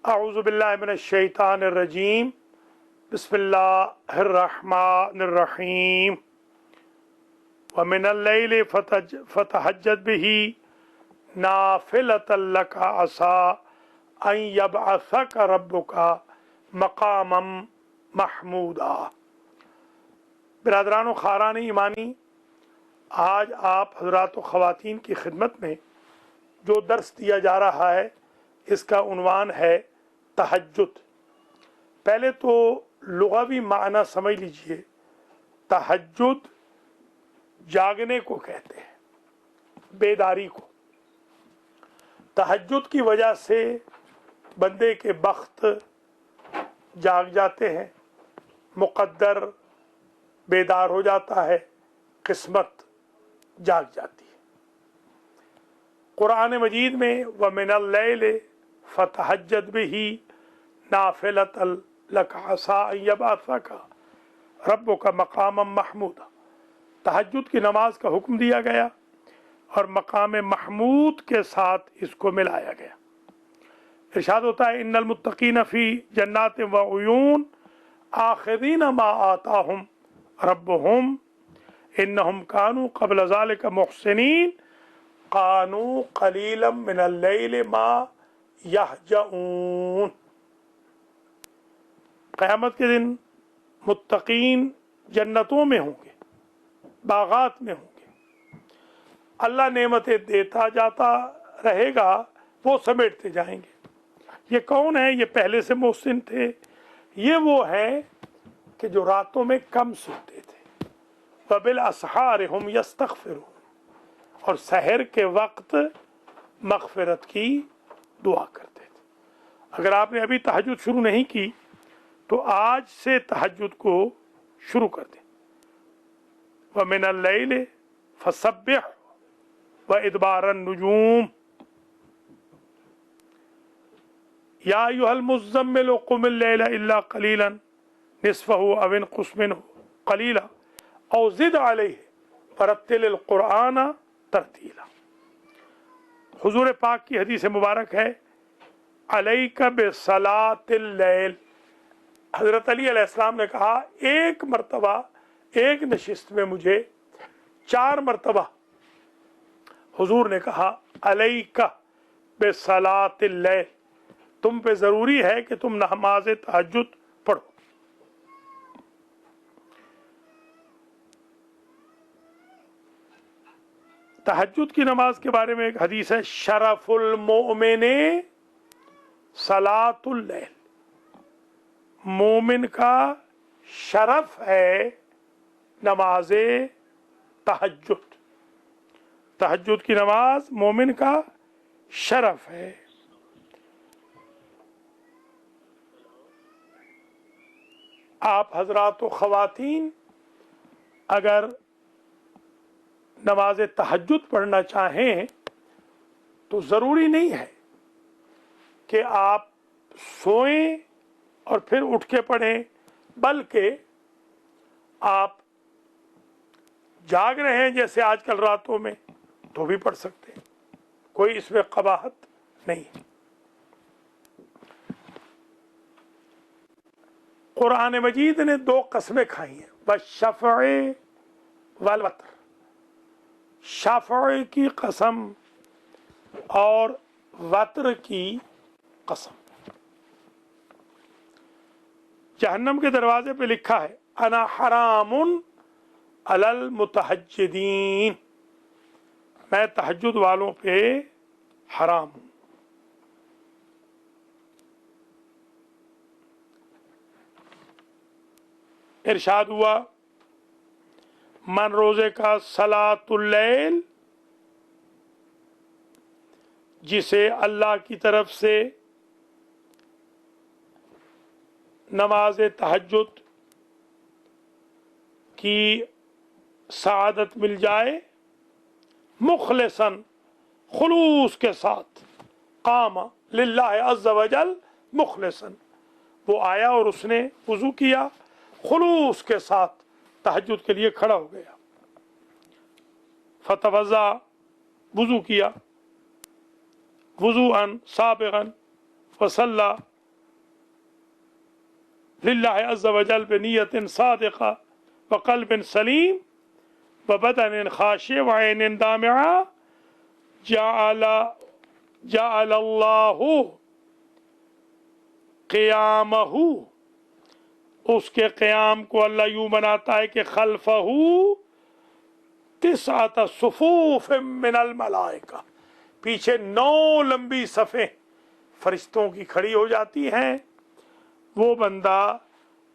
اعوذ باللہ من الشیطان الرجیم بسم اللہ الرحمن الرحیم ومن اللیل فتہجد بہ نافلۃ لک عسیٰ ان یبعثک ربک مقاما محمودا۔ برادران و خاران ایمانی، آج آپ حضرات و خواتین کی خدمت میں جو درس دیا جا رہا ہے اس کا عنوان ہے تہجد۔ پہلے تو لغوی معنی سمجھ لیجئے۔ تہجد جاگنے کو کہتے ہیں، بیداری کو۔ تہجد کی وجہ سے بندے کے بخت جاگ جاتے ہیں، مقدر بیدار ہو جاتا ہے، قسمت جاگ جاتی ہے۔ قرآن مجید میں وَمِنَ اللَّيْلِ فَتَہجد بِهِ نَافِلَةً لَكَ عَسَىٰ أَن يَبْعَثَكَ رَبُّكَ مَقَامًا مَحْمُودًا۔ تہجد کی نماز کا حکم دیا گیا اور مقام محمود کے ساتھ اس کو ملایا گیا۔ ارشاد ہوتا ہے ان المتقین فی جنات و عیون آخذین ما آتاہم ربہم انہم کانوا قبل ذلک محسنین قانوا قلیلا من اللیل ما یہجعون۔ قیامت کے دن متقین جنتوں میں ہوں گے، باغات میں ہوں گے، اللہ نعمتیں دیتا جاتا رہے گا، وہ سمیٹتے جائیں گے۔ یہ کون ہے؟ یہ پہلے سے محسن تھے، یہ وہ ہیں کہ جو راتوں میں کم سوتے تھے۔ وَبِالْأَسْحَارِ هُمْ يَسْتَغْفِرُونَ، اور سحر کے وقت مغفرت کی دعا کرتے تھے۔ اگر آپ نے ابھی تہجد شروع نہیں کی تو آج سے تہجد کو شروع کر دیں۔ وَمِنَ اللَّيْلِ فَسَبِّحْ وَإِدْبَارَ النُّجُومِ يَا أَيُّهَا الْمُزَّمِّلُ قُمِ اللَّيْلَ إِلَّا قَلِيلًا نِصْفَهُ أَوِ انقُصْ مِنْهُ قَلِيلًا أَوْ زِدْ عَلَيْهِ وَرَتِّلِ الْقُرْآنَ تَرْتِيلًا۔ حضور پاک کی حدیث مبارک ہے عَلَيْكَ بِصَلَاةِ اللَّيْلِ۔ حضرت علی علیہ السلام نے کہا ایک مرتبہ ایک نشست میں مجھے 4 مرتبہ حضور نے کہا علیک بصلاۃ اللیل، تم پہ ضروری ہے کہ تم نماز تہجد پڑھو۔ تہجد کی نماز کے بارے میں ایک حدیث ہے شرف المؤمن صلاۃ اللیل، مومن کا شرف ہے نماز تہجد۔ تہجد کی نماز مومن کا شرف ہے۔ آپ حضرات و خواتین اگر نماز تہجد پڑھنا چاہیں تو ضروری نہیں ہے کہ آپ سوئیں اور پھر اٹھ کے پڑھیں، بلکہ آپ جاگ رہے ہیں جیسے آج کل راتوں میں تو بھی پڑھ سکتے ہیں، کوئی اس میں قباحت نہیں۔ قرآن مجید نے 2 قسمیں کھائی ہیں، والشفع والوتر۔ شفع کی قسم اور وتر کی قسم۔ جہنم کے دروازے پہ لکھا ہے انا حرام علی المتہجدین، میں تہجد والوں پہ حرام ہوں۔ ارشاد ہوا من روزے کا صلاۃ اللیل، جسے اللہ کی طرف سے نماز تہجد کی سعادت مل جائے، مخلصاً خلوص کے ساتھ، قام للہ عز وجل مخلصاً، وہ آیا اور اس نے وضو کیا، خلوص کے ساتھ تہجد کے لیے کھڑا ہو گیا، فتوضا، وضو کیا، وضوءً سابغاً وصلی، लिल्लाहि अज़्ज़ वजल बिनियतिन सादिक़ा व क़ल्बिन सलीम व बदनिन ख़ाशि व ऐनिन दामिआ जअलल्लाहु क़ियामहु, उसके क़याम को अल्लाह यूं बनाता है कि खल्फहु तिसअत सुफूफ मिनल मलाइका, पीछे 9 लंबी सफ़ें फरिश्तों की खड़ी हो जाती हैं। वो बंदा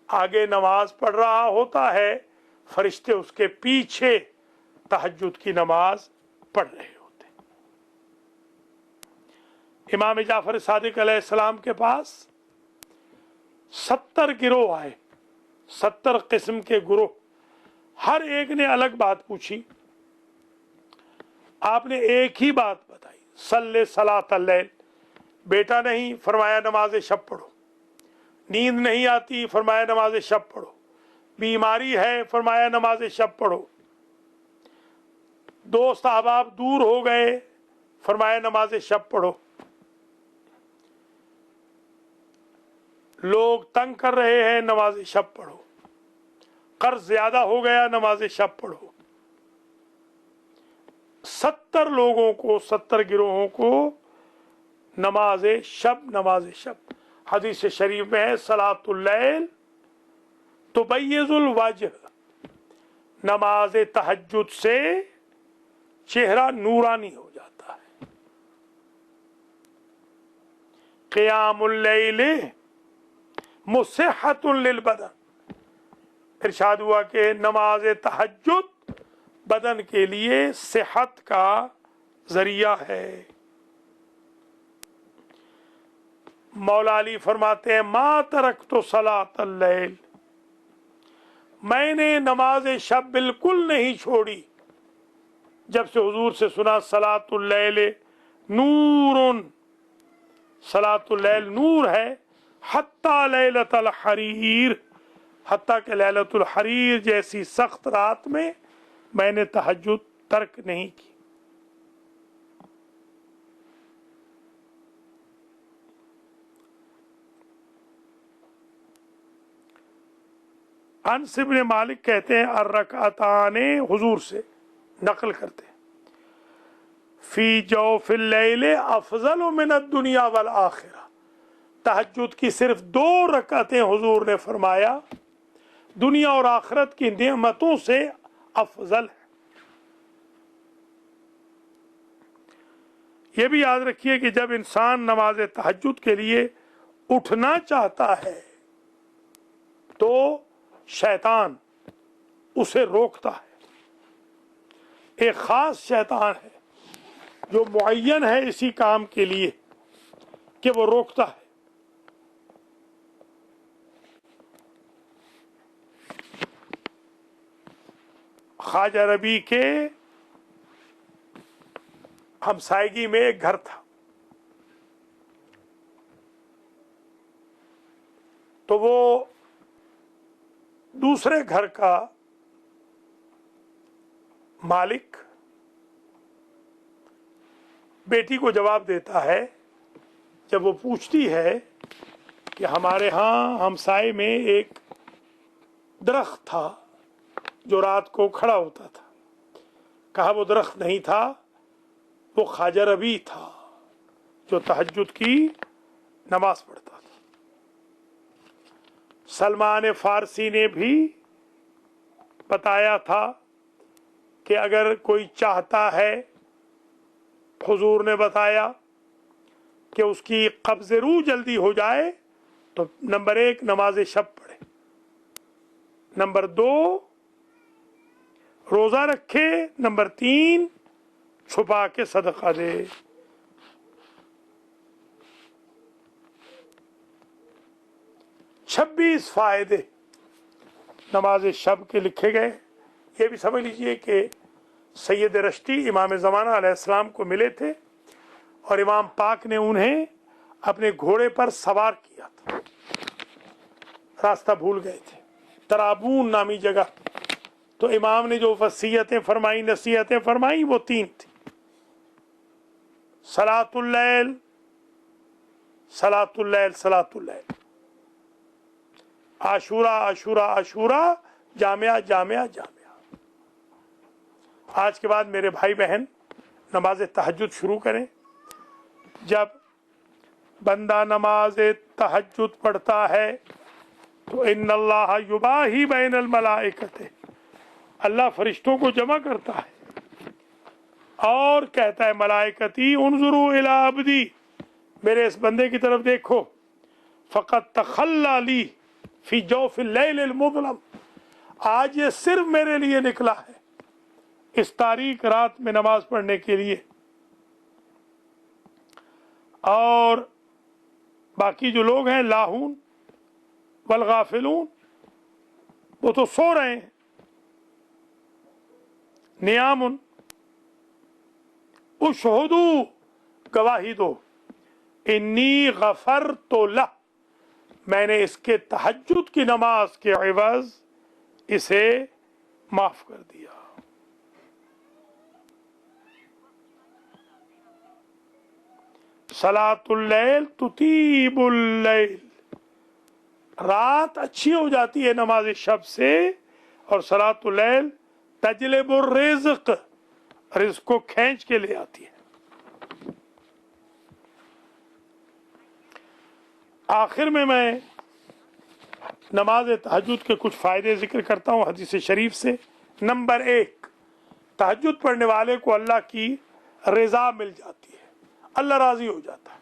आगे नमाज पढ़ रहा होता है, फरिश्ते उसके पीछे तहज्जुद की नमाज पढ़ रहे होते। इमाम जाफर सादिक अलैहिस्सलाम के पास 70 गिरोह आए, 70 किस्म के गुरोह, हर एक ने अलग बात पूछी। आपने एक ही बात बताई, सल्ले सलातल लैल, बेटा नहीं, फरमाया नमाज शब पढ़ो। नींद नहीं आती, फरमाया नमाज शब पढ़ो। बीमारी है, फरमाया नमाज शब पढ़ो। दोस्त अहबाब दूर हो गए, फरमाया नमाज शब पढ़ो। लोग तंग कर रहे हैं, नमाज शब पढ़ो। कर्ज ज्यादा हो गया, नमाज शब पढ़ो। 70 लोगों को, 70 गिरोहों को नमाज शब। हदीस शरीफ में है सलातुल लैल तुबय्यिजुल वजह, नमाज तहज्जुद से चेहरा नूरानी हो जाता है। क़ियामुल लैल मुस्सिहतुन लिल बदन, इरशाद हुआ कि नमाज तहज्जुद बदन के लिए सेहत का जरिया है। मौला अली फरमाते हैं मा तरक्तु सलातल लैल, मैंने नमाज शब बिल्कुल नहीं छोड़ी जब से हुजूर से सुना सलातुल लैल नूरुन, सलातुल लैल नूर है। हत्ता लैलतुल हरीर, हत्ता के लैलतुल हरीर जैसी सख्त रात में मैंने तहज्जुद तर्क नहीं की। अनस इब्न मालिक कहते हैं अर्रकाताने, हुजूर से नकल करते हैं, फी जौफिल लैल अफजल मिन दुनिया वल आखिरा, तहज्जुद की सिर्फ 2 रकातें हुजूर ने फरमाया दुनिया और आखिरत की नेमतों से अफजल है। यह भी याद रखिए कि जब इंसान नमाज तहज्जुद के लिए उठना चाहता है तो शैतान उसे रोकता है। एक खास शैतान है जो मुअय्यन है इसी काम के लिए कि वो रोकता है। ख्वाजा रबी के हमसायगी में एक घर था, तो वो दूसरे घर का मालिक बेटी को जवाब देता है जब वो पूछती है कि हमारे यहाँ हमसाए में एक दरख्त था जो रात को खड़ा होता था। कहा वो दरख्त नहीं था, वो ख्वाजा रबी था जो तहज्जुद की नमाज पढ़ता था। सलमान फारसी ने भी बताया था कि अगर कोई चाहता है, हुजूर ने बताया कि उसकी कब्ज़ रूह जल्दी हो जाए तो नंबर 1 नमाज शब पढ़े, नंबर 2 रोजा रखे, नंबर 3 छुपा के सदका दे। छब्बीस फायदे नमाज शब के लिखे गए। ये भी समझ लीजिए कि सैयद रश्ती इमाम ज़माना अलैहिस्सलाम को मिले थे और इमाम पाक ने उन्हें अपने घोड़े पर सवार किया था। रास्ता भूल गए थे, तराबून नामी जगह। तो इमाम ने जो वसीयतें फरमाई, नसीहतें फरमाई, वो 3 थी। सलातुल लैल, सलातुल लैल, सलातुल लैल। आशूरा आशूरा आशूरा, जामिया जामिया जामिया। आज के बाद मेरे भाई बहन नमाज तहज्जुद शुरू करें। जब बंदा नमाज तहज्जुद पढ़ता है तो इन्नल्लाह युबाही बैनल मलाइकते, अल्लाह फरिश्तों को जमा करता है और कहता है मलाइकती उन्जुरू इला अब्दी, मेरे इस बंदे की तरफ देखो, फ़क़त तखल्ला ली फी जौफिल लैलिल मुज़लम, आज ये सिर्फ मेरे लिए निकला है इस तारीक रात में नमाज पढ़ने के लिए। और बाकी जो लोग हैं लाहून वल गाफिलून, वो तो सो रहे हैं। नियामुन उशहुदू, गवाही दो, इन्नी गफरतु लह, मैंने इसके तहज्जुद की नमाज के एवज इसे माफ कर दिया। सलातुल लैल तुतीबुल लैल, रात अच्छी हो जाती है नमाज शब से, और सलातुल लैल तजलिबुर रिज़्क़, रिज़्क़ को खींच के ले आती है। आखिर में मैं नमाज तहज्जुद के कुछ फायदे जिक्र करता हूँ हदीस शरीफ से। नंबर 1, तहज्जुद पढ़ने वाले को अल्लाह की रज़ा मिल जाती है, अल्लाह राजी हो जाता है।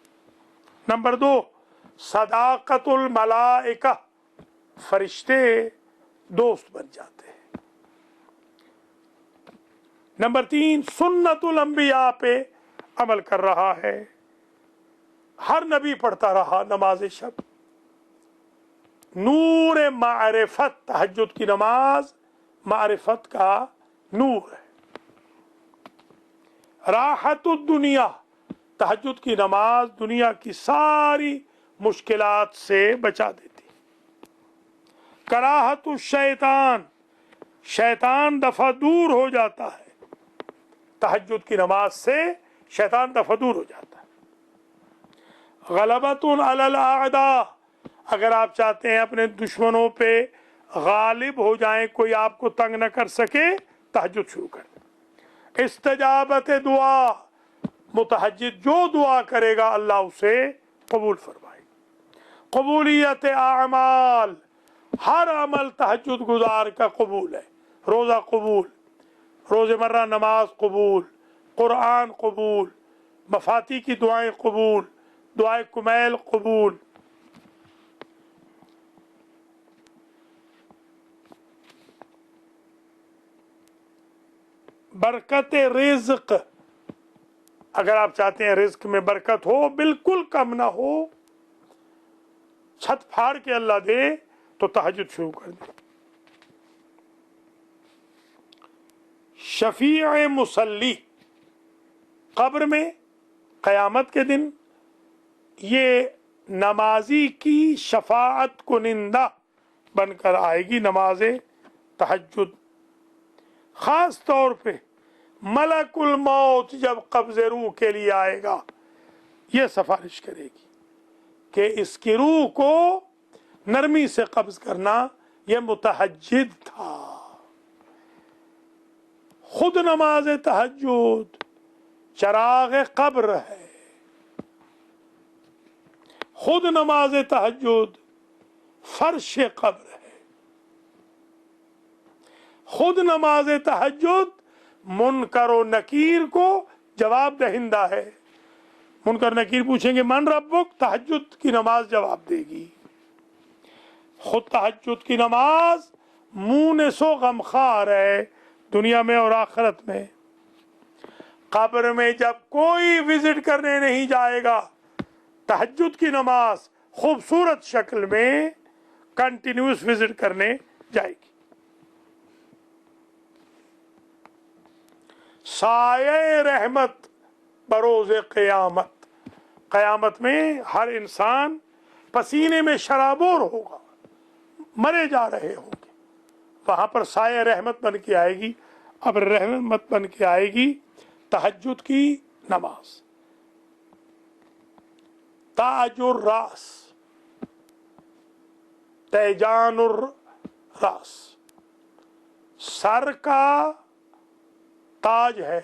नंबर 2, सदाकतुल मलाइका, फरिश्ते दोस्त बन जाते हैं। नंबर 3, सुन्नतुल अंबिया पे अमल कर रहा है, हर नबी पढ़ता रहा नमाज शब। नूर मारिफत, तहज्जुद की नमाज मारिफत का नूर है। राहतुद दुनिया, तहज्जुद की नमाज दुनिया की सारी मुश्किलात से बचा देती। कराहतु शैतान, शैतान दफा दूर हो जाता है, तहज्जुद की नमाज से शैतान दफा दूर हो जाता है। गलबतुन अलल आदा, अगर आप चाहते हैं अपने दुश्मनों पे गालिब हो जाएं, कोई आपको तंग न कर सके, तहज्जुद शुरू कर दें। इस्तजाबत दुआ, मुतहज्जिद जो दुआ करेगा अल्लाह उसे कबूल फरमाए। कबूलियत आमाल, हर अमल तहज्जुद गुजार का कबूल है। रोज़ा कबूल, रोज़मर्रा नमाज कबूल, कुरान कबूल, मफाती की दुआएं कबूल, दुआए कुमैल कबूल। बरकत रिज़्क़, अगर आप चाहते हैं रिज़्क़ में बरकत हो, बिल्कुल कम ना हो, छत फाड़ के अल्लाह दे, तो तहज्जुद शुरू कर दे। शफीअ मुसल्ली, कब्र में क़यामत के दिन ये नमाजी की शफाअत कुनिंदा बनकर आएगी नमाज तहज्जुद। खास तौर पे मलकुल मौत जब कब्ज़े रूह के लिए आएगा, ये सिफारिश करेगी कि इसकी रूह को नरमी से कब्ज़ करना, यह मुतहज्जिद था। खुद नमाज तहज्जुद चराग कब्र है, खुद नमाज तहज्जुद फर्श कब्र है, खुद नमाज तहज्जुद मुनकर और नकीर को जवाब दहिंदा है। मुनकर नकीर पूछेंगे मन रब्बुक, तहज्जुद की नमाज जवाब देगी। खुद तहज्जुद की नमाज मुनसो गमखार है, दुनिया में और आखिरत में। कब्र में जब कोई विजिट करने नहीं जाएगा, तहज्जुद की नमाज खूबसूरत शक्ल में कंटिन्यूस विजिट करने जाएगी। साये रहमत बरोज़े क़यामत, क़यामत में हर इंसान पसीने में शराबोर होगा, मरे जा रहे होंगे, वहां पर साये रहमत बन के आएगी। अब रहमत बन के आएगी तहज्जुद की नमाज। ताजुर रास, तैजान रास, सर का ताज है,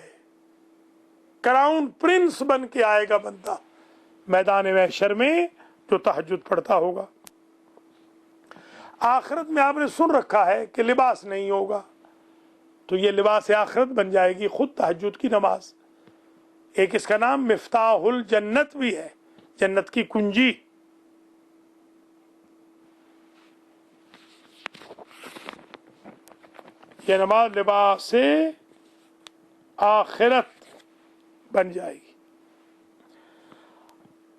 क्राउन प्रिंस बन के आएगा बंदा मैदान महशर में जो तहज्जुद पढ़ता होगा। आखिरत में आपने सुन रखा है कि लिबास नहीं होगा, तो ये लिबास आखिरत बन जाएगी खुद तहज्जुद की नमाज। एक इसका नाम मिफ्ताहुल जन्नत भी है, जन्नत की कुंजी। ये नमाज लिबास से आखिरत बन जाएगी।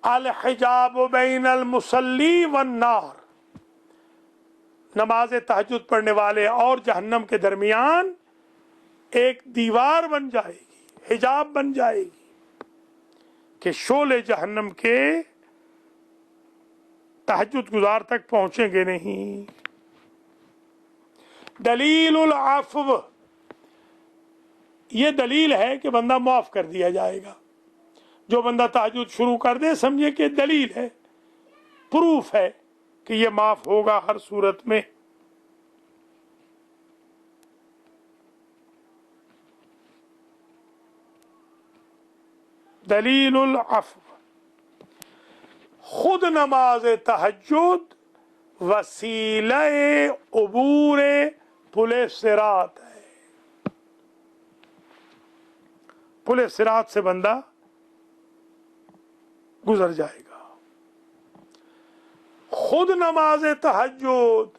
अल हिजाब बैन अल मुसल्ली वन नार, नमाज तहज्जुद पढ़ने वाले और जहन्नम के दरमियान एक दीवार बन जाएगी, हिजाब बन जाएगी कि शोले जहन्नम के तहज्जुद गुजार तक पहुंचेंगे नहीं। दलीलुल अफ़्व, ये दलील है कि बंदा माफ कर दिया जाएगा। जो बंदा तहज्जुद शुरू कर दे समझे कि दलील है, प्रूफ है कि ये माफ होगा हर सूरत में। दलीलुल अफ़्व, खुद नमाज तहज्जुद वसीला उबूर पुले सिरात है। पुले सिरात से बंदा गुजर जाएगा। खुद नमाज तहज्जुद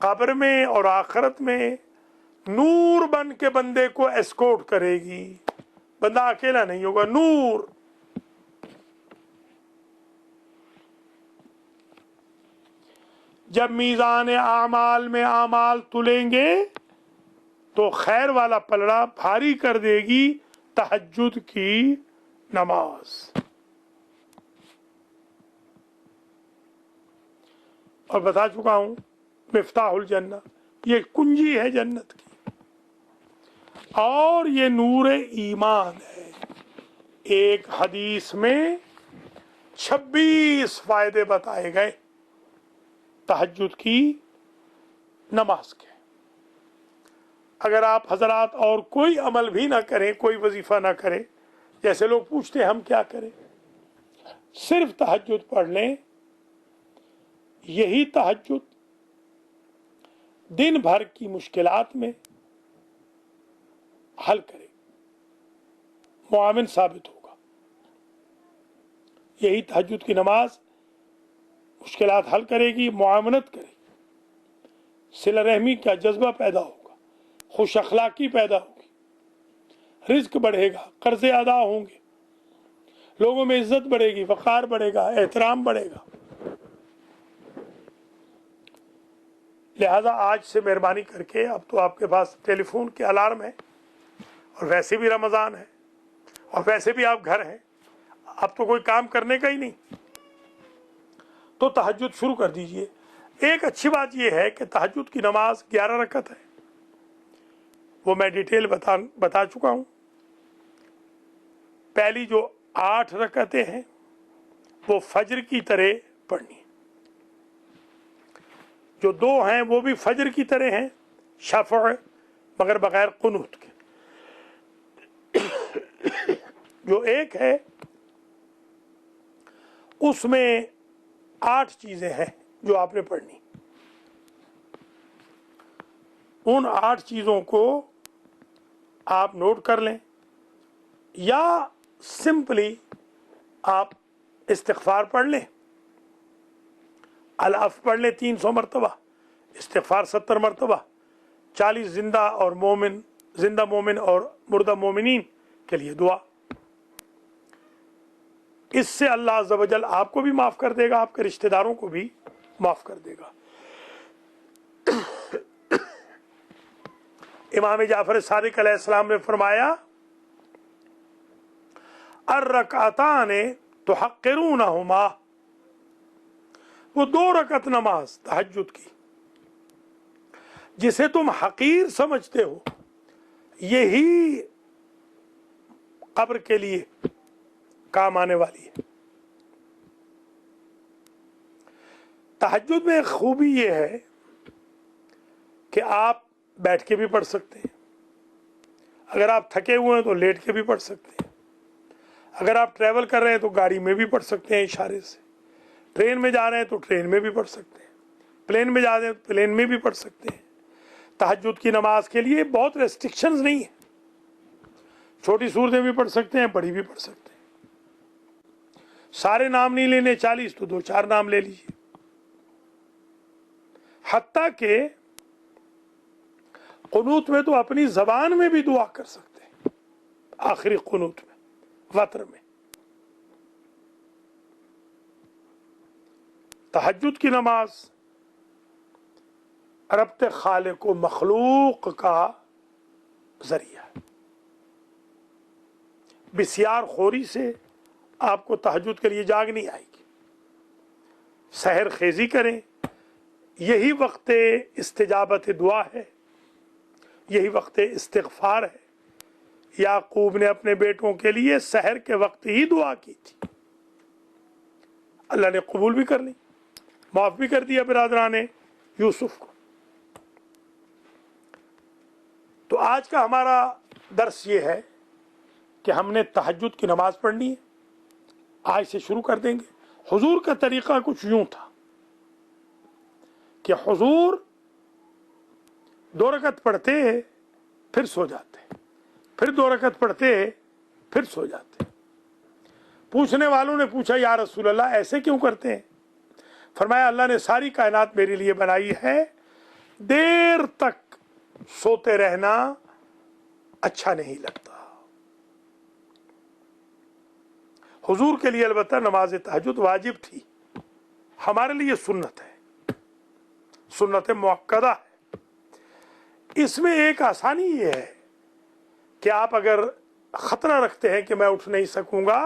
कब्र में और आखिरत में नूर बन के बंदे को एस्कॉर्ट करेगी। बंदा अकेला नहीं होगा, नूर। जब मीज़ान आमाल में आमाल तुलेंगे तो खैर वाला पलड़ा भारी कर देगी तहज्जुद की नमाज। और बता चुका हूं मिफ्ताहुल जन्नत, ये कुंजी है जन्नत की, और ये नूर ईमान है। एक हदीस में 26 फायदे बताए गए तहज्जुद की नमाज के। अगर आप हजरात और कोई अमल भी ना करें, कोई वजीफा ना करें, जैसे लोग पूछते हैं हम क्या करें, सिर्फ तहज्जुद पढ़ लें, यही तहज्जुद दिन भर की मुश्किलात में हल करे, मुआविन साबित होगा। यही तहज्जुद की नमाज मुश्किलात हल करेगी, मुआवनत करेगी, सिला रहमी का जज्बा पैदा होगा, खुश अखलाकी पैदा होगी, रिज्क बढ़ेगा, कर्जे अदा होंगे, लोगों में इज्जत बढ़ेगी, वक़ार बढ़ेगा, एहतराम बढ़ेगा। लिहाजा आज से मेहरबानी करके, अब तो आपके पास टेलीफोन के अलार्म है, और वैसे भी रमज़ान है, और वैसे भी आप घर हैं, अब तो कोई काम करने का ही नहीं, तो तहज्जुद शुरू कर दीजिए। एक अच्छी बात यह है कि तहज्जुद की नमाज 11 रकत है, वो मैं डिटेल बता चुका हूं। पहली जो 8 रकतें हैं वो फजर की तरह पढ़नी, जो 2 हैं वो भी फजर की तरह हैं, शफ़अ, मगर बगैर कुनूत के। जो एक है उसमें 8 चीजें हैं जो आपने पढ़नी। उन 8 चीजों को आप नोट कर लें, या सिंपली आप इस्तिग़फ़ार पढ़ लें, अल-अफ़ पढ़ लें 300 मरतबा, इस्तिग़फ़ार 70 मरतबा, 40 जिंदा मोमिन और मुर्दा मोमिनीन के लिए दुआ। इससे अल्लाह अज़्ज़ा व जल आपको भी माफ़ कर देगा, आपके रिश्तेदारों को भी माफ़ कर देगा। इमाम जाफ़र सादिक़ अलैहिस्सलाम ने फरमाया, अर्रकाताने तुहक़्क़िरूनहुमा, वो 2 रकत नमाज तहज्जुद की जिसे तुम हकीर समझते हो, यही कब्र के लिए काम आने वाली है। तहज्जुद में खूबी ये है कि आप बैठ के भी पढ़ सकते हैं, अगर आप थके हुए हैं तो लेट के भी पढ़ सकते हैं, अगर आप ट्रैवल कर रहे हैं तो गाड़ी में भी पढ़ सकते हैं इशारे से, ट्रेन में जा रहे हैं तो ट्रेन में भी पढ़ सकते हैं, प्लेन में जा रहे हैं तो प्लेन में भी पढ़ सकते हैं। तहज्जुद की नमाज के लिए बहुत रेस्ट्रिक्शंस नहीं है, छोटी सूरतें भी पढ़ सकते हैं, बड़ी भी पढ़ सकते हैं। सारे नाम नहीं लेने 40 तो 2-4 नाम ले लीजिए। हत्ता के कुनूत में तो अपनी जबान में भी दुआ कर सकते हैं, आखिरी कुनूत में, वतर में। तहज्जुद की नमाज रब्त खालिक व मखलूक का जरिया है। बिस्यार खोरी से आपको तहज्जुद के लिए जाग नहीं आएगी। सहर खेजी करें, यही वक्त इस्तिजाबत दुआ है, यही वक्त इस्तिगफार है। याकूब ने अपने बेटों के लिए सहर के वक्त ही दुआ की थी, अल्लाह ने कबूल भी कर ली, माफ भी कर दिया बिरादरान यूसुफ को। तो आज का हमारा दर्स ये है कि हमने तहज्जुद की नमाज पढ़नी है। आज से शुरू कर देंगे। हुजूर का तरीका कुछ यूं था कि हुजूर 2 रकत पढ़ते फिर सो जाते, फिर 2 रकत पढ़ते फिर सो जाते। पूछने वालों ने पूछा, या रसूल अल्लाह ऐसे क्यों करते हैं? फरमाया, अल्लाह ने सारी कायनात मेरे लिए बनाई है, देर तक सोते रहना अच्छा नहीं लगता। हुजूर के लिए अलबत्ता नमाज तहज्जुद वाजिब थी, हमारे लिए सुन्नत है, सुन्नत मुअक्कदा है। इसमें एक आसानी ये है कि आप अगर खतरा रखते हैं कि मैं उठ नहीं सकूंगा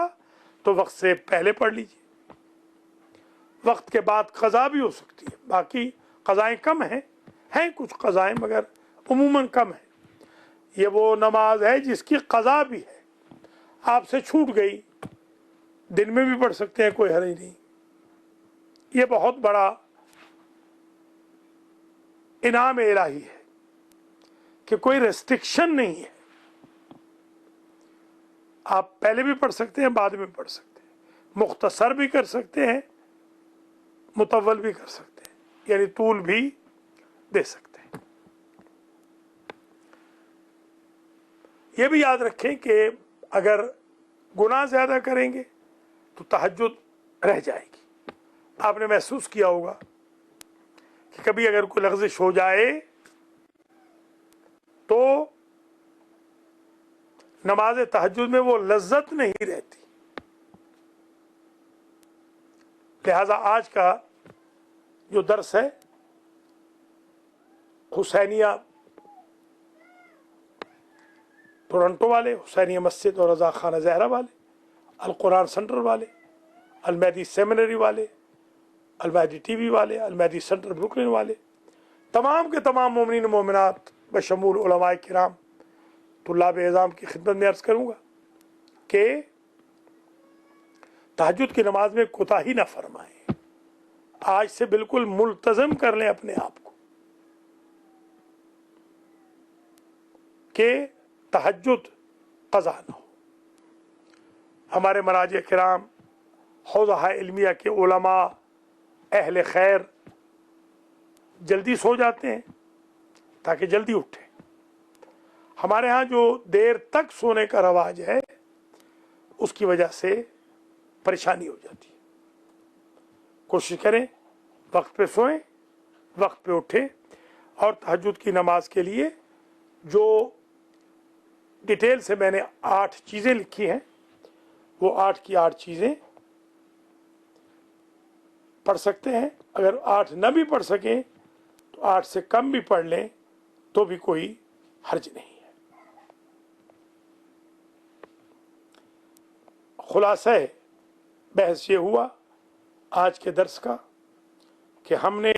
तो वक्त से पहले पढ़ लीजिए, वक्त के बाद कज़ा भी हो सकती है। बाकी कज़ाएं कम हैं कुछ कज़ाएं, मगर उमूमन कम है। ये वो नमाज है जिसकी कज़ा भी है, आपसे छूट गई, दिन में भी पढ़ सकते हैं, कोई हर्ज नहीं। ये बहुत बड़ा इनाम इलाही है कि कोई रेस्ट्रिक्शन नहीं है, आप पहले भी पढ़ सकते हैं, बाद में पढ़ सकते हैं, मुख्तसर भी कर सकते हैं, मुतव्वल भी कर सकते हैं, यानी तूल भी दे सकते हैं। यह भी याद रखें कि अगर गुनाह ज्यादा करेंगे तो तहज्जुद रह जाएगी। आपने महसूस किया होगा कि कभी अगर कोई लग़ज़िश हो जाए तो नमाज तहज्जुद में वो लज्जत नहीं रहती। लिहाजा आज का जो दर्स है, हुसैनिया टोरंटो वाले, हुसैनिया मस्जिद और रज़ा खाना ज़हरा वाले, अल कुरान सेंटर वाले, अल महदी सेमिनरी वाले, अल महदी टीवी वाले, अल महदी सेंटर ब्रुकलिन वाले, तमाम के तमाम मोमिनीन मोमिनात बशमूल उलमाए किराम, तुल्लाब एज़ाम की खिदमत में अर्ज़ करूँगा कि तहज्जुद की नमाज में कोताही ना फरमाएं। आज से बिल्कुल मुल्तज़म कर लें अपने आप को कि तहज्जुद क़ज़ा न हो। हमारे मराजे किराम, हौज़ा इल्मिया के उलमा, अहले खैर जल्दी सो जाते हैं ताकि जल्दी उठें। हमारे यहाँ जो देर तक सोने का रवाज है उसकी वजह से परेशानी हो जाती है। कोशिश करें वक्त पे सोएं, वक्त पे उठें, और तहज्जुद की नमाज के लिए जो डिटेल से मैंने 8 चीज़ें लिखी हैं, वो 8 की 8 चीज़ें पढ़ सकते हैं। अगर 8 न भी पढ़ सकें तो 8 से कम भी पढ़ लें तो भी कोई हर्ज नहीं है। खुलासा बहस ये हुआ आज के दर्स का कि हमने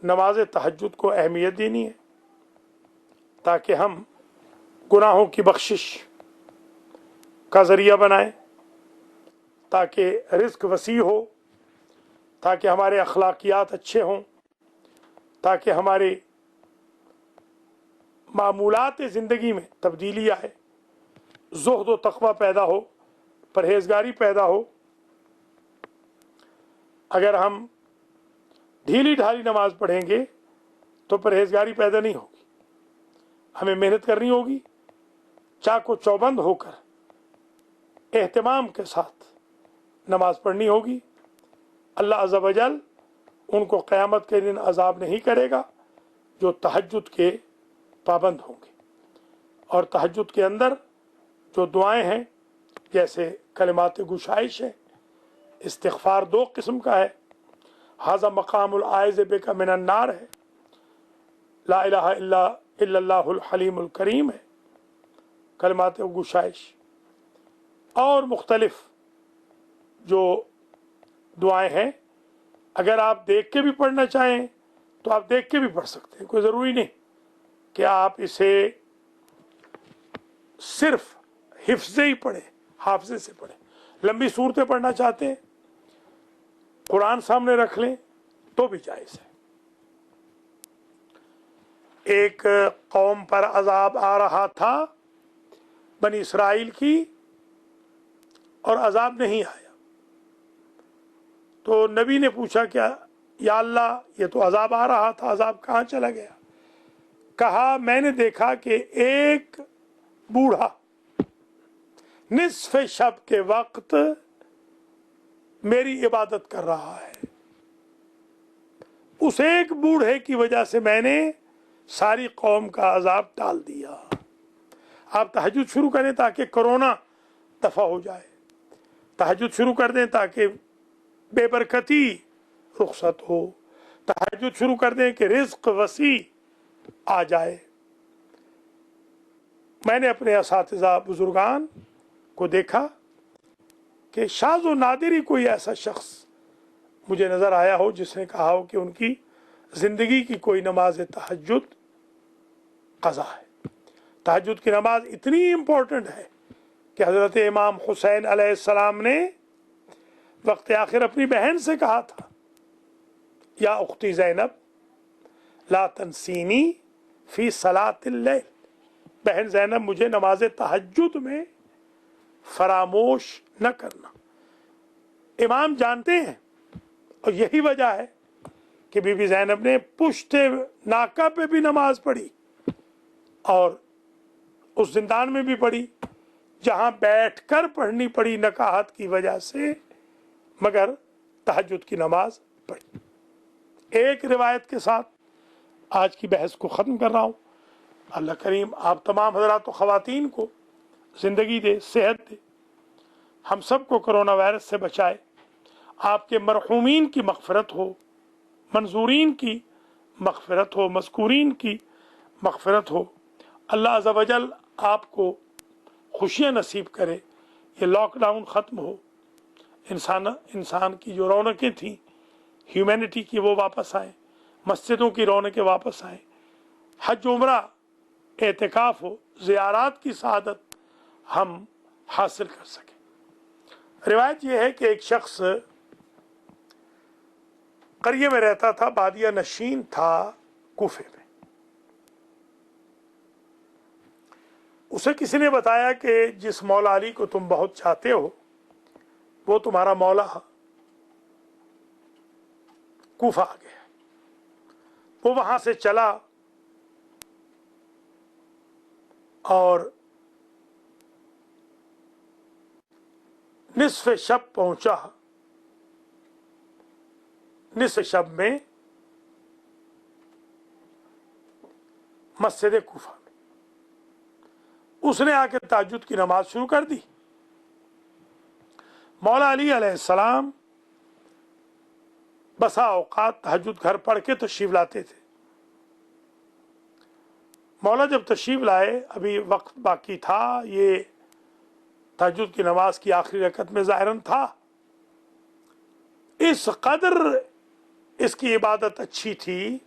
नमाज तहज्जुद को अहमियत देनी है ताकि हम गुनाहों की बख्शिश का ज़रिया बनाएं, ताकि रिज़्क वसी हो, تاکہ ہمارے اخلاقیات اچھے ہوں، تاکہ ہمارے معمولات زندگی میں تبدیلی آئے، زہد و تقوی پیدا ہو، پرہیزگاری پیدا ہو۔ اگر ہم ڈھیلی ڈھالی نماز پڑھیں گے تو پرہیزگاری پیدا نہیں ہوگی، ہمیں محنت کرنی ہوگی، چاق و چوبند ہو کر اہتمام کے ساتھ نماز پڑھنی ہوگی۔ اللہ عز و جل ان کو قیامت کے دن عذاب نہیں کرے گا جو تہجد کے پابند ہوں گے۔ اور تہجد کے اندر جو دعائیں ہیں، جیسے کلمات گشائش ہے، استغفار 2 قسم کا ہے، ھذا مقام العائذ بک من النار ہے، لا الہ الا اللہ الحلیم الکریم ہے، کلمات گشائش، اور مختلف جو دعائیں ہیں۔ اگر آپ دیکھ کے بھی پڑھنا چاہیں تو آپ دیکھ کے بھی پڑھ سکتے ہیں، کوئی ضروری نہیں کہ آپ اسے صرف حفظ ہی پڑھیں، حافظے سے پڑھیں۔ لمبی صورتیں پڑھنا چاہتے ہیں، قرآن سامنے رکھ لیں تو بھی جائز ہے۔ ایک قوم پر عذاب آ رہا تھا بنی اسرائیل کی، اور عذاب نہیں آیا، تو نبی نے پوچھا کیا یا اللہ، یہ تو عذاب آ رہا تھا، عذاب کہاں چلا گیا؟ کہا میں نے دیکھا کہ ایک بوڑھا نصف شب کے وقت میری عبادت کر رہا ہے، اس ایک بوڑھے کی وجہ سے میں نے ساری قوم کا عذاب ٹال دیا۔ آپ تہجد شروع کریں تاکہ کرونا دفع ہو جائے، تہجد شروع کر دیں تاکہ بے برکتی رخصت ہو، تہجد شروع کر دیں کہ رزق وسیع آ جائے۔ میں نے اپنے اساتذہ بزرگان کو دیکھا کہ شاذ و نادر ہی کوئی ایسا شخص مجھے نظر آیا ہو جس نے کہا ہو کہ ان کی زندگی کی کوئی نماز تہجد قضا ہے۔ تہجد کی نماز اتنی امپورٹنٹ ہے کہ حضرت امام حسین علیہ السلام نے وقت آخر اپنی بہن سے کہا تھا، یا اختی زینب لا تنسینی فی صلاۃ اللیل، بہن زینب مجھے نماز تہجد میں فراموش نہ کرنا۔ امام جانتے ہیں، اور یہی وجہ ہے کہ بی بی زینب نے پشت ناکہ پہ بھی نماز پڑھی، اور اس زندان میں بھی پڑھی جہاں بیٹھ کر پڑھنی پڑی نکاحت کی وجہ سے، مگر تہجد کی نماز پڑھی۔ ایک روایت کے ساتھ آج کی بحث کو ختم کر رہا ہوں۔ اللہ کریم آپ تمام حضرات و خواتین کو زندگی دے، صحت دے، ہم سب کو کرونا وائرس سے بچائے، آپ کے مرحومین کی مغفرت ہو، منظورین کی مغفرت ہو، مذکورین کی مغفرت ہو۔ اللہ عز و جل آپ کو خوشیاں نصیب کرے، یہ لاک ڈاؤن ختم ہو، انسان کی جو رونقیں تھیں ہیومینٹی کی وہ واپس آئیں، مسجدوں کی رونقیں واپس آئیں، حج عمرہ اعتکاف ہو، زیارات کی سعادت ہم حاصل کر سکیں۔ روایت یہ ہے کہ ایک شخص قریے میں رہتا تھا، بادیہ نشین تھا کوفے میں۔ اسے کسی نے بتایا کہ جس مولا علی کو تم بہت چاہتے ہو وہ تمہارا مولا کوفہ آ گیا۔ وہ وہاں سے چلا اور نصف شب پہنچا۔ نصف شب میں مسجد کوفہ میں اس نے آ کے تہجد کی نماز شروع کر دی۔ مولا علی علیہ السلام بسا اوقات تہجد گھر پڑھ کے تشریف لاتے تھے۔ مولا جب تشریف لائے، ابھی وقت باقی تھا، یہ تہجد کی نماز کی آخری رکعت میں ظاہراً تھا، اس قدر اس کی عبادت اچھی تھی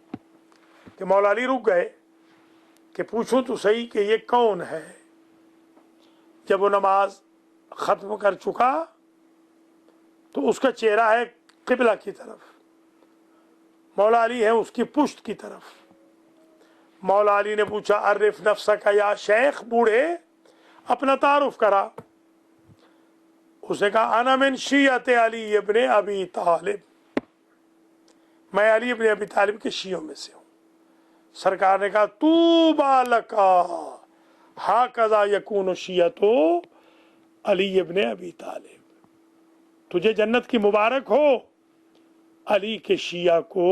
کہ مولا علی رک گئے کہ پوچھو تو صحیح کہ یہ کون ہے۔ جب وہ نماز ختم کر چکا تو اس کا چہرہ ہے قبلہ کی طرف، مولا علی ہیں اس کی پشت کی طرف۔ مولا علی نے پوچھا عرف نفسک یا شیخ، بوڑھے اپنا تعارف کرا۔ اس نے کہا انا من شیعت علی ابن ابی طالب، میں علی ابن ابی طالب کے شیعوں میں سے ہوں۔ سرکار نے کہا طوبی لکا ہاکذا یکون شیعت علی ابن ابی طالب، تجھے جنت کی مبارک ہو، علی کے شیعہ کو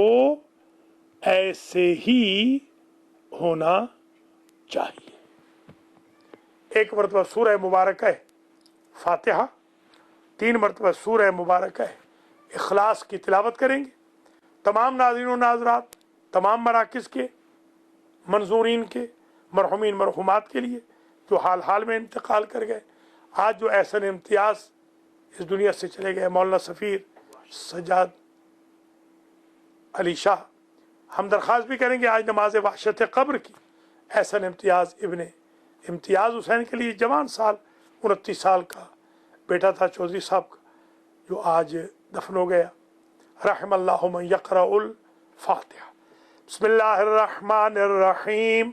ایسے ہی ہونا چاہیے۔ ایک مرتبہ سورہ مبارکہ فاتحہ، 3 مرتبہ سورہ مبارکہ اخلاص کی تلاوت کریں گے۔ تمام ناظرین و ناظرات، تمام مراکز کے منظورین کے، مرحومین مرحومات کے لیے جو حال حال میں انتقال کر گئے، آج جو احسن امتیاز اس دنیا سے چلے گئے، مولانا سفیر سجاد علی شاہ، ہم درخواست بھی کریں گے آج نماز وحشت قبر کی احسن امتیاز ابن امتیاز حسین کے لیے، جوان سال 29 سال کا بیٹا تھا چودھری صاحب کا، جو آج دفن ہو گیا۔ رحم اللہ من یقرأ الفاتحہ۔ بسم اللہ الرحمن الرحیم،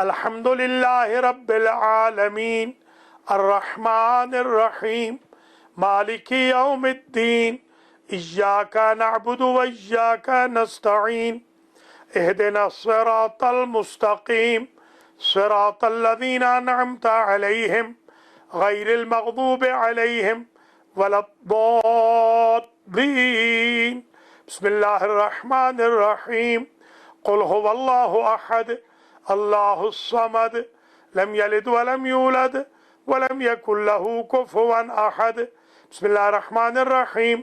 الحمد للہ رب العالمین، الرحمن الرحیم، مالک یوم الدین، ایاک نعبد و ایاک نستعین، اہدنا الصراط المستقیم، صراط الذین انعمت علیہم غیر المغضوب علیہم ولا الضالین۔ بسم اللہ الرحمن الرحیم، قل هو اللہ احد اللہ الصمد لم یلد ولم یولد ولم یکن له کفوا احد۔ بسم اللہ الرحمن الرحیم،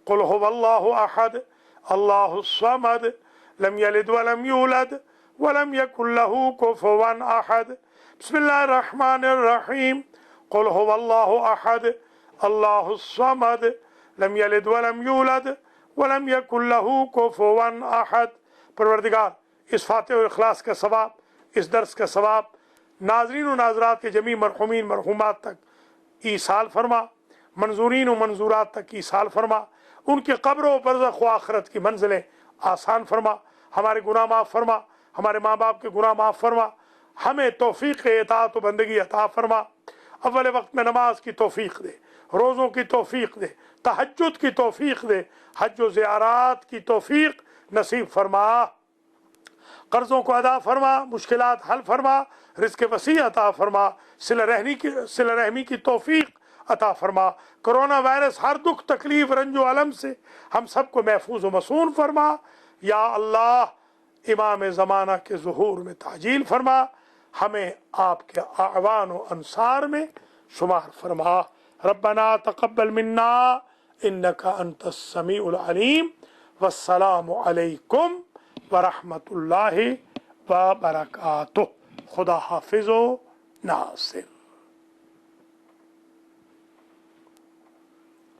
قل هو اللہ احد اللہ الصمد لم یلد ولم یولد ولم یکن له کفوا احد۔ بسم اللہ الرحمن الرحیم، قل هو اللہ احد اللہ الصمد لم یلد ولم یولد ولم یکن له کفوا احد۔ پروردگار اس فاتح و اخلاص کا ثواب، اس درس کا ثواب ناظرین و ناظرات کے جمیع مرحومین مرحومات تک ایصال فرما، منظورین و منظورات تک ایصال فرما، ان کے قبر و برزخ و آخرت کی منزلیں آسان فرما، ہمارے گناہ معاف فرما، ہمارے ماں باپ کے گناہ معاف فرما، ہمیں توفیق اطاعت و بندگی عطا فرما، اول وقت میں نماز کی توفیق دے، روزوں کی توفیق دے، تہجد کی توفیق دے، حج و زیارات کی توفیق نصیب فرما، قرضوں کو ادا فرما، مشکلات حل فرما، رزق وسیع عطا فرما، صلہ رحمی کی توفیق عطا فرما، کرونا وائرس ہر دکھ تکلیف رنج و علم سے ہم سب کو محفوظ و مصون فرما۔ یا اللہ امام زمانہ کے ظہور میں تعجیل فرما، ہمیں آپ کے اعوان و انصار میں شمار فرما۔ ربنا تقبل منا انک انت السمیع العلیم، والسلام علیکم ورحمۃ اللہ وبرکاتہ۔ خدا حافظ و ناصر۔